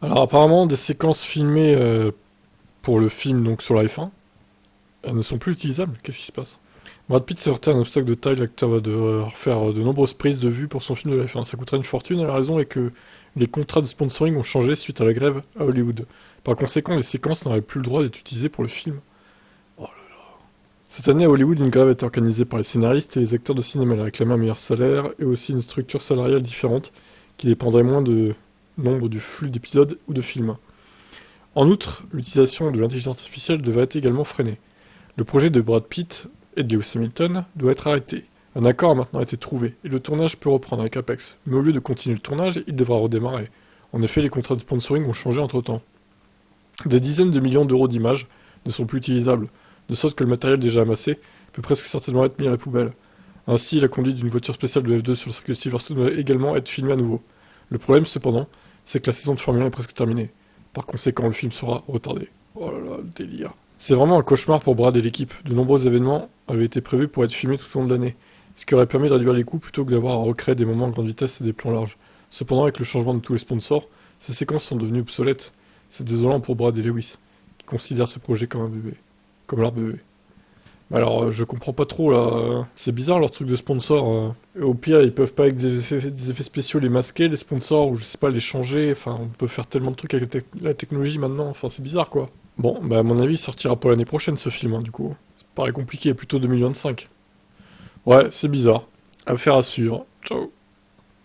Alors apparemment, des séquences filmées pour le film donc sur la F1, elles ne sont plus utilisables. Qu'est-ce qui se passe? Brad Pitt s'est heurté à un obstacle de taille. L'acteur va devoir faire de nombreuses prises de vue pour son film de la F1. Ça coûtera une fortune et la raison est que les contrats de sponsoring ont changé suite à la grève à Hollywood. Par conséquent, les séquences n'auraient plus le droit d'être utilisées pour le film. Oh là. Cette année à Hollywood, une grève a été organisée par les scénaristes et les acteurs de cinéma. Ils réclamaient un meilleur salaire et aussi une structure salariale différente qui dépendrait moins de nombre du flux d'épisodes ou de films. En outre, l'utilisation de l'intelligence artificielle devait être également freinée. Le projet de Brad Pitt et de Lewis Hamilton doit être arrêté. Un accord a maintenant été trouvé et le tournage peut reprendre avec Apex. Mais au lieu de continuer le tournage, il devra redémarrer. En effet, les contrats de sponsoring ont changé entre-temps. Des dizaines de millions d'euros d'images ne sont plus utilisables, de sorte que le matériel déjà amassé peut presque certainement être mis à la poubelle. Ainsi, la conduite d'une voiture spéciale de F2 sur le circuit de Silverstone doit également être filmée à nouveau. Le problème, cependant, c'est que la saison de Formule 1 est presque terminée. Par conséquent, le film sera retardé. Oh là là, le délire. C'est vraiment un cauchemar pour Brad et l'équipe. De nombreux événements avaient été prévus pour être filmés tout au long de l'année, ce qui aurait permis de réduire les coûts plutôt que d'avoir à recréer des moments à grande vitesse et des plans larges. Cependant, avec le changement de tous les sponsors, ces séquences sont devenues obsolètes. C'est désolant pour Brad et Lewis, qui considèrent ce projet comme un bébé. Comme leur bébé. Alors, je comprends pas trop là. C'est bizarre leur truc de sponsor. Et au pire, ils peuvent pas avec des effets spéciaux les masquer, les sponsors, ou je sais pas, les changer. Enfin, on peut faire tellement de trucs avec la technologie maintenant. Enfin, c'est bizarre quoi. Bon, bah à mon avis, il sortira pas l'année prochaine ce film, hein, du coup. Ça paraît compliqué, plutôt 2025. Ouais, c'est bizarre. Affaire à suivre. Ciao.